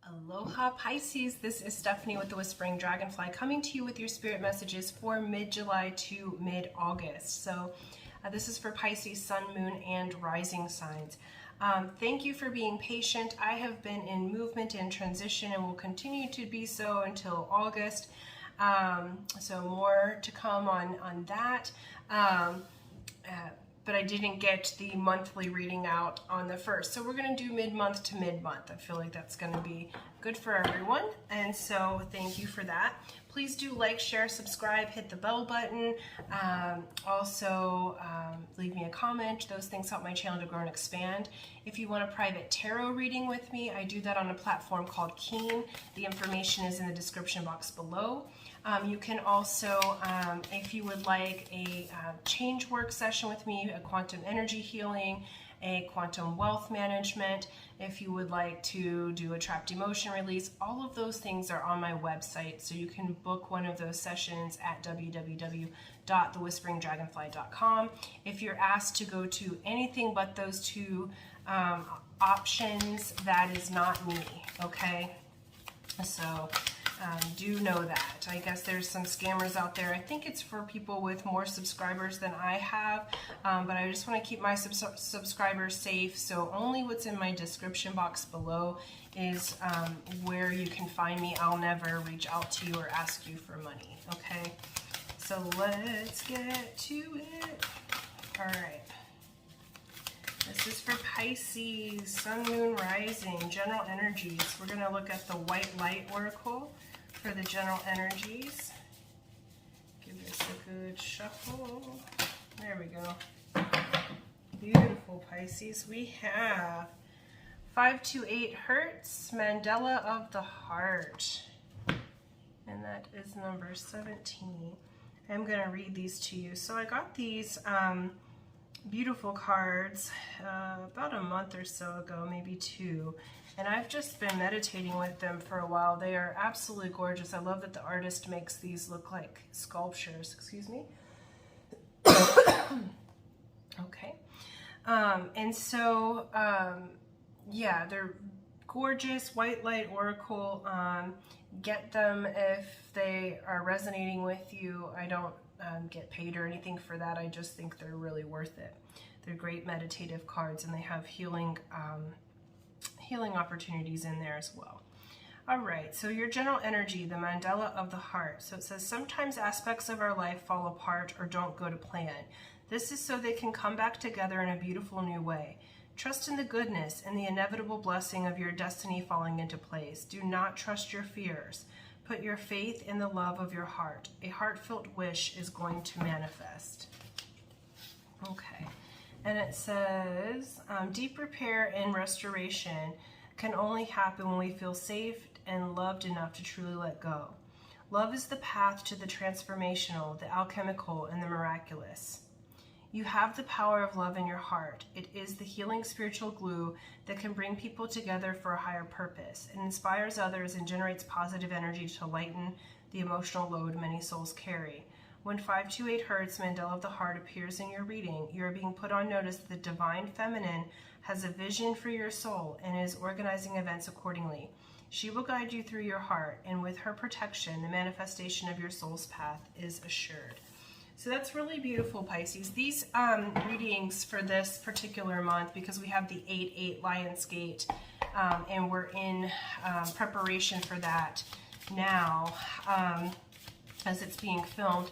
Aloha Pisces, this is Stephanie with the Whispering Dragonfly coming to you with your spirit messages for mid-July to mid-August. So this is for Pisces, Sun, Moon, and Rising signs. Thank you for being patient. I have been in movement and transition and will continue to be so until August. So more to come on that. But I didn't get the monthly reading out on the 1st. So we're going to do mid-month to mid-month. I feel like that's going to be good for everyone. And so thank you for that. Please do like, share, subscribe, hit the bell button. Also, leave me a comment. Those things help my channel to grow and expand. If you want a private tarot reading with me, I do that on a platform called Keen. The information is in the description box below. You can also, if you would like a change work session with me, a quantum energy healing, a quantum wealth management, if you would like to do a trapped emotion release, all of those things are on my website. So you can book one of those sessions at www.thewhisperingdragonfly.com. If you're asked to go to anything but those two options, that is not me, okay? So do know that. I guess there's some scammers out there. I think it's for people with more subscribers than I have, but I just want to keep my subscribers safe. So only what's in my description box below is where you can find me. I'll never reach out to you or ask you for money, okay? So let's get to it. All right. This is for Pisces, Sun, Moon, Rising, general energies. We're going to look at the White Light Oracle for the general energies. Give this a good shuffle. There we go. Beautiful, Pisces. We have 528 Hertz, Mandala of the Heart. And that is number 17. I'm going to read these to you. So I got these beautiful cards about a month or so ago, maybe 2, and I've just been meditating with them for a while. They are absolutely gorgeous. I love that the artist makes these look like sculptures. Excuse me. Okay. And so yeah, they're gorgeous. White Light Oracle. Get them if they are resonating with you. I don't get paid or anything for that. I just think they're really worth it. They're great meditative cards, and they have healing opportunities in there as well. All right, so your general energy, the Mandala of the Heart. So it says, sometimes aspects of our life fall apart or don't go to plan. This is so they can come back together in a beautiful new way. Trust in the goodness and the inevitable blessing of your destiny falling into place. Do not trust your fears. Put your faith in the love of your heart. A heartfelt wish is going to manifest. Okay. And it says, deep repair and restoration can only happen when we feel safe and loved enough to truly let go. Love is the path to the transformational, the alchemical, and the miraculous. You have the power of love in your heart. It is the healing spiritual glue that can bring people together for a higher purpose. It inspires others and generates positive energy to lighten the emotional load many souls carry. When 528 Hertz, Mandala of the Heart, appears in your reading, you are being put on notice that the Divine Feminine has a vision for your soul and is organizing events accordingly. She will guide you through your heart, and with her protection, the manifestation of your soul's path is assured. So that's really beautiful, Pisces. These readings for this particular month, because we have the 8/8 Lionsgate, and we're in preparation for that now, as it's being filmed,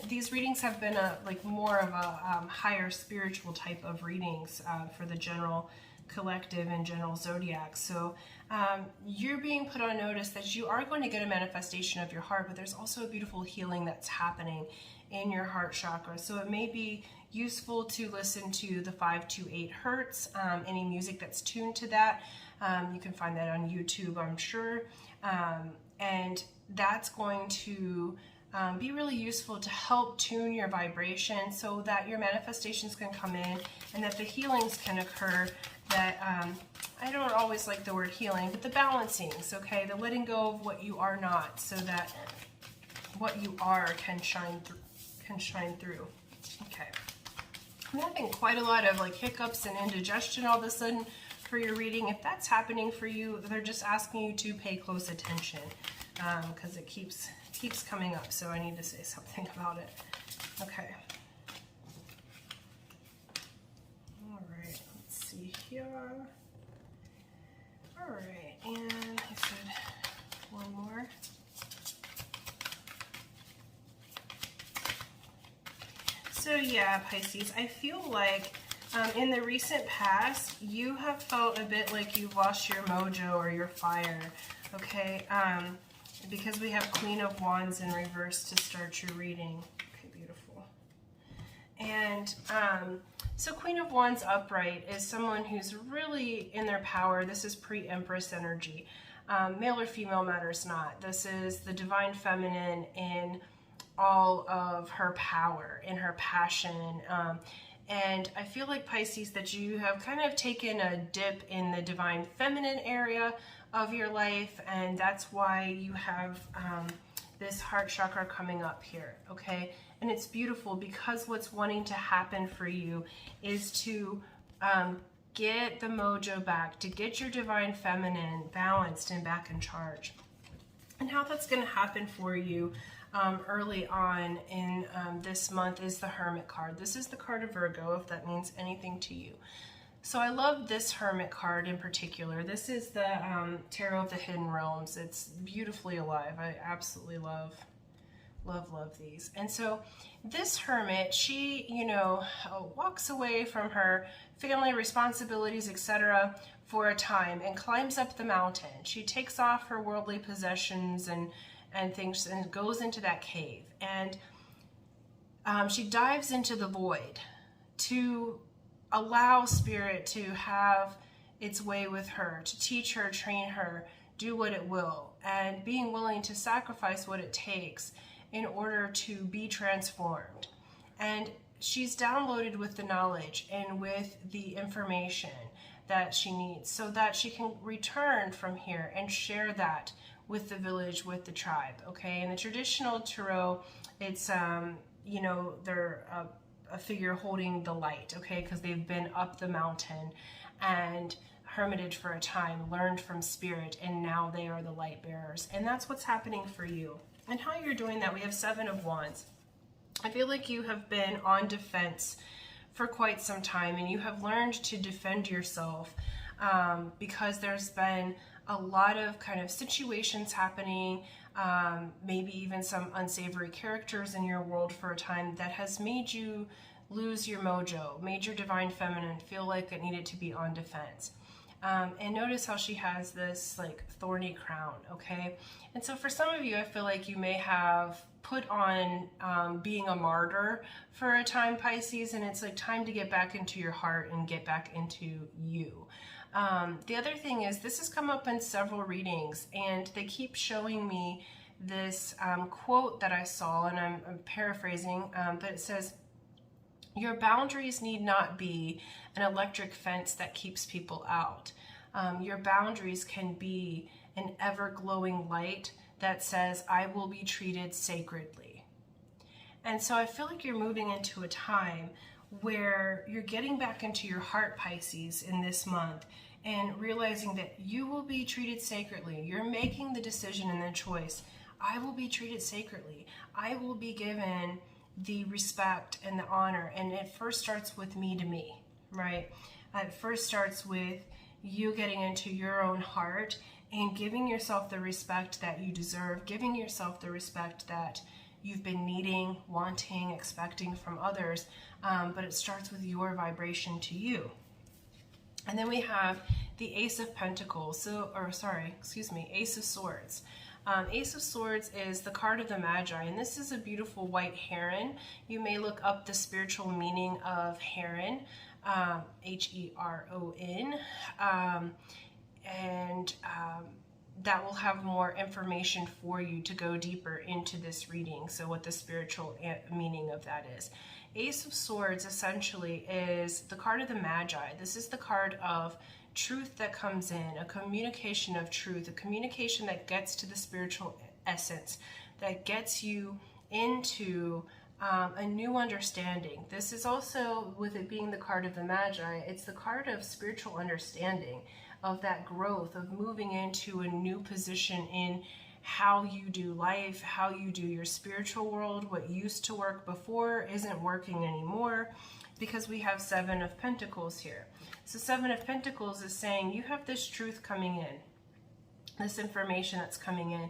these readings have been more of a higher spiritual type of readings for the general collective and general zodiac. So you're being put on notice that you are going to get a manifestation of your heart, but there's also a beautiful healing that's happening in your heart chakra. So it may be useful to listen to the 528 Hertz, any music that's tuned to that. You can find that on YouTube, I'm sure. And that's going to be really useful to help tune your vibration so that your manifestations can come in and that the healings can occur. That I don't always like the word healing, but the balancings, okay? The letting go of what you are not, so that what you are can shine through. Okay. I'm having quite a lot of hiccups and indigestion all of a sudden for your reading. If that's happening for you, they're just asking you to pay close attention because it keeps coming up, so I need to say something about it. Okay. All right, let's see here. All right, and I said one more. So yeah, Pisces, I feel like in the recent past, you have felt a bit like you've lost your mojo or your fire, okay? Because we have Queen of Wands in reverse to start your reading. Okay, beautiful. And so Queen of Wands upright is someone who's really in their power. This is pre-Empress energy. Male or female matters not. This is the divine feminine in all of her power, in her passion. And I feel like, Pisces, that you have kind of taken a dip in the divine feminine area of your life, and that's why you have this heart chakra coming up here, okay? And it's beautiful because what's wanting to happen for you is to get the mojo back, to get your divine feminine balanced and back in charge. And how that's going to happen for you early on in this month is the Hermit card. This is the card of Virgo, if that means anything to you. So I love this Hermit card in particular. This is the Tarot of the Hidden Realms. It's beautifully alive. I absolutely love these. And so this Hermit, she, you know, walks away from her family responsibilities, etc., for a time and climbs up the mountain. She takes off her worldly possessions and things and goes into that cave. And she dives into the void to allow spirit to have its way with her, to teach her, train her, do what it will, and being willing to sacrifice what it takes in order to be transformed. And she's downloaded with the knowledge and with the information that she needs so that she can return from here and share that with the village, with the tribe, okay? In the traditional tarot, it's, you know, they're a figure holding the light, okay? Because they've been up the mountain and hermitage for a time, learned from spirit, and now they are the light bearers. And that's what's happening for you. And how you're doing that, we have Seven of Wands. I feel like you have been on defense for quite some time, and you have learned to defend yourself because there's been a lot of kind of situations happening, maybe even some unsavory characters in your world for a time that has made you lose your mojo, made your divine feminine feel like it needed to be on defense. And notice how she has this like thorny crown, okay? And so for some of you, I feel like you may have put on being a martyr for a time, Pisces, and it's like time to get back into your heart and get back into you. The other thing is this has come up in several readings, and they keep showing me this quote that I saw, and I'm paraphrasing, but it says, your boundaries need not be an electric fence that keeps people out. Your boundaries can be an ever-glowing light that says, I will be treated sacredly. And so I feel like you're moving into a time where you're getting back into your heart, Pisces, in this month, and realizing that you will be treated sacredly. You're making the decision and the choice. I will be treated sacredly. I will be given the respect and the honor. And it first starts with me to me, right? It first starts with you getting into your own heart and giving yourself the respect that you deserve, giving yourself the respect that you've been needing, wanting, expecting from others. But it starts with your vibration to you. And then we have the Ace of Pentacles, Ace of Swords. Ace of Swords is the card of the Magi, and this is a beautiful white heron. You may look up the spiritual meaning of heron, H-E-R-O-N, and that will have more information for you to go deeper into this reading, so what the spiritual meaning of that is. Ace of Swords essentially is the card of the Magi. This is the card of truth that comes in, a communication of truth, a communication that gets to the spiritual essence, that gets you into a new understanding. This is also, with it being the card of the Magi, it's the card of spiritual understanding, of that growth, of moving into a new position in how you do life, how you do your spiritual world. What used to work before isn't working anymore, because we have Seven of Pentacles here. So Seven of Pentacles is saying you have this truth coming in, this information that's coming in,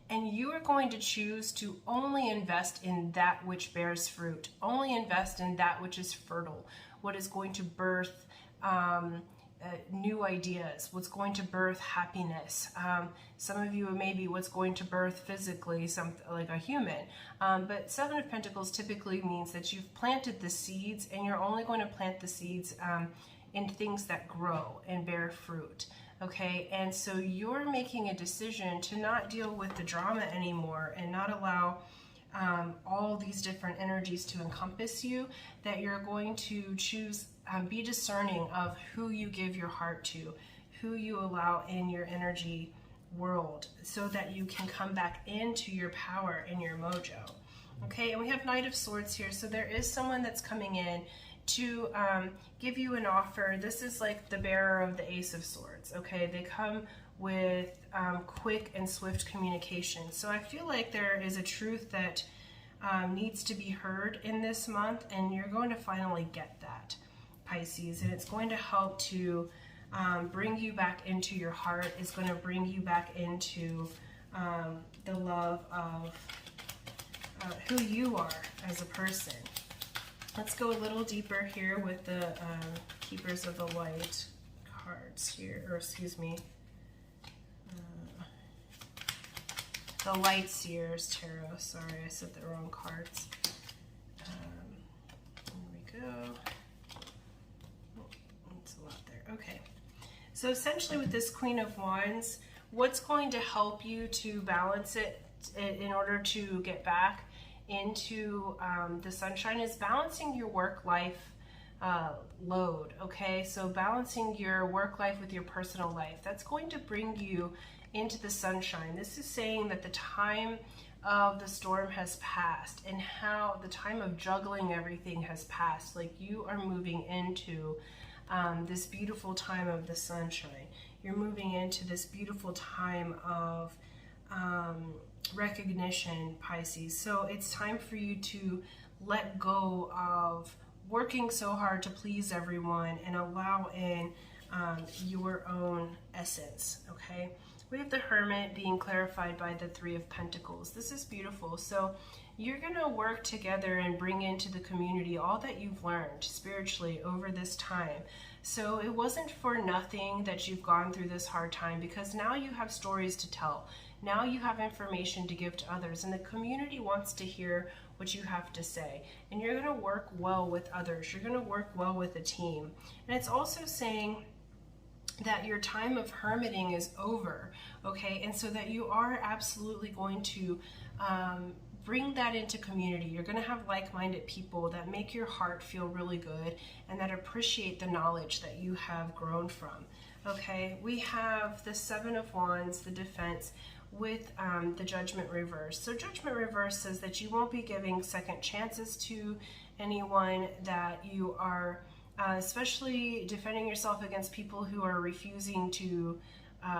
and you are going to choose to only invest in that which bears fruit, only invest in that which is fertile, what is going to birth new ideas, what's going to birth happiness. Some of you maybe what's going to birth physically, something like a human. But Seven of Pentacles typically means that you've planted the seeds, and you're only going to plant the seeds in things that grow and bear fruit. Okay, and so you're making a decision to not deal with the drama anymore and not allow all these different energies to encompass you, that you're going to choose, be discerning of who you give your heart to, who you allow in your energy world, so that you can come back into your power and your mojo. Okay, and we have Knight of Swords here, so there is someone that's coming in to give you an offer. This is like the bearer of the Ace of Swords. Okay, they come with quick and swift communication. So I feel like there is a truth that needs to be heard in this month, and you're going to finally get that, Pisces, and it's going to help to bring you back into your heart. It's going to bring you back into the love of who you are as a person. Let's go a little deeper here with the Keepers of the Light cards here, or excuse me, the Light Seers Tarot. Sorry, I said the wrong cards. Here we go. Oh, that's a lot there. Okay. So essentially with this Queen of Wands, what's going to help you to balance it in order to get back into the sunshine is balancing your work-life load. Okay, so balancing your work life with your personal life, that's going to bring you into the sunshine. This is saying that the time of the storm has passed, and how the time of juggling everything has passed. Like, you are moving into this beautiful time of the sunshine. You're moving into this beautiful time of recognition, Pisces. So it's time for you to let go of working so hard to please everyone and allow in your own essence. Okay, we have the Hermit being clarified by the Three of Pentacles. This is beautiful. So you're going to work together and bring into the community all that you've learned spiritually over this time. So it wasn't for nothing that you've gone through this hard time, because now you have stories to tell. Now you have information to give to others, and the community wants to hear what you have to say. And you're going to work well with others. You're going to work well with a team. And it's also saying that your time of hermiting is over, okay? And so that you are absolutely going to bring that into community. You're going to have like-minded people that make your heart feel really good and that appreciate the knowledge that you have grown from. Okay, we have the Seven of Wands, the Defense, with the Judgment reverse. So Judgment reverse says that you won't be giving second chances to anyone, that you are especially defending yourself against people who are refusing to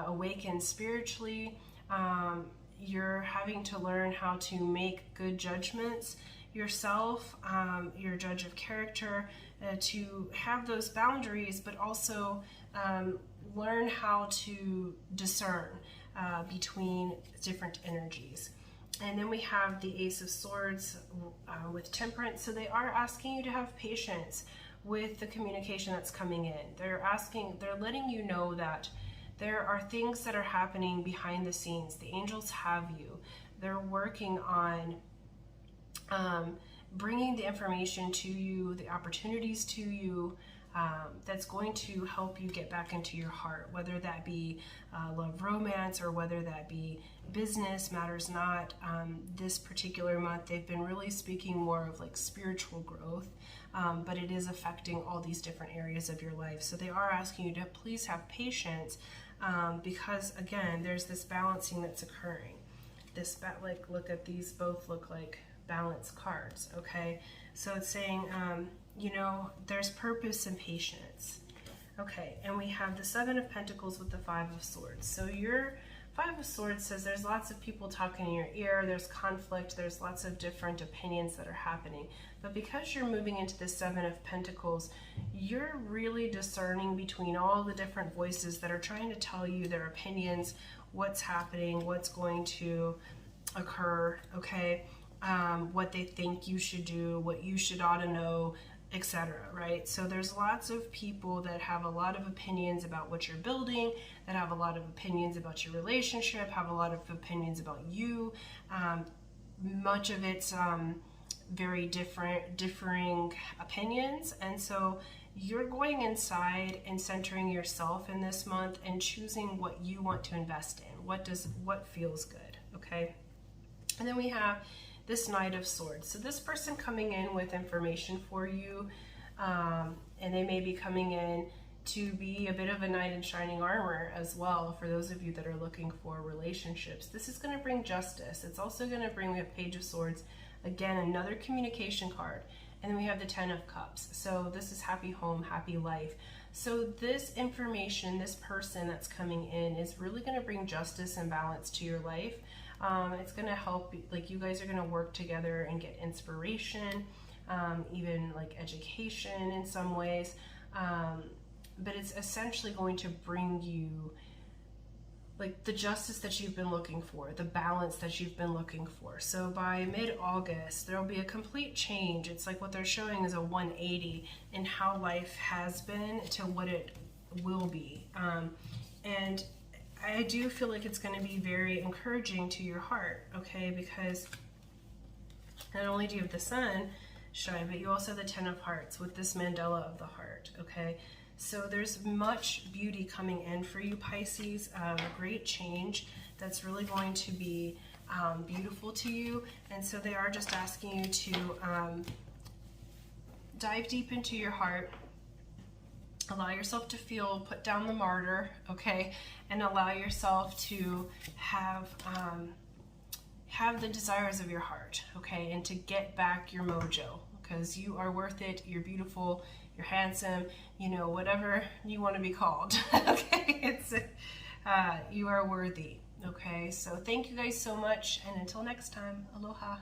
awaken spiritually. You're having to learn how to make good judgments yourself. You're a judge of character, to have those boundaries, but also learn how to discern between different energies. And then we have the Ace of Swords with Temperance. So they are asking you to have patience with the communication that's coming in. They're letting you know that there are things that are happening behind the scenes. The angels have you. They're working on bringing the information to you, the opportunities to you, that's going to help you get back into your heart, whether that be love, romance, or whether that be business, matters not. This particular month, they've been really speaking more of like spiritual growth, but it is affecting all these different areas of your life. So they are asking you to please have patience, because again, there's this balancing that's occurring. Like, look at these, both look like balance cards, okay? So it's saying, you know, there's purpose and patience. Okay, and we have the Seven of Pentacles with the Five of Swords. So your Five of Swords says there's lots of people talking in your ear, there's conflict, there's lots of different opinions that are happening. But because you're moving into the Seven of Pentacles, you're really discerning between all the different voices that are trying to tell you their opinions, what's happening, what's going to occur, okay? What they think you should do, what you should ought to know, etc. Right? So there's lots of people that have a lot of opinions about what you're building, that have a lot of opinions about your relationship, have a lot of opinions about you. Much of it's very differing opinions, and so you're going inside and centering yourself in this month and choosing what you want to invest in. What feels good, okay? And then we have this Knight of Swords. So this person coming in with information for you, and they may be coming in to be a bit of a knight in shining armor as well for those of you that are looking for relationships. This is going to bring justice. It's also going to bring, we have Page of Swords, again, another communication card. And then we have the Ten of Cups. So this is happy home, happy life. So this information, this person that's coming in is really going to bring justice and balance to your life. It's going to help, like you guys are going to work together and get inspiration, even like education in some ways. But it's essentially going to bring you like the justice that you've been looking for, the balance that you've been looking for. So by mid-August, there'll be a complete change. It's like what they're showing is a 180 in how life has been to what it will be. And I do feel like it's going to be very encouraging to your heart, okay? Because not only do you have the Sun shine, but you also have the Ten of Hearts with this Mandala of the heart, okay? So there's much beauty coming in for you, Pisces, a great change that's really going to be beautiful to you. And so they are just asking you to dive deep into your heart, allow yourself to feel, put down the martyr, okay, and allow yourself to have the desires of your heart, okay, and to get back your mojo, because you are worth it, you're beautiful, you're handsome, you know, whatever you want to be called, okay, it's you are worthy, okay. So thank you guys so much, and until next time, aloha.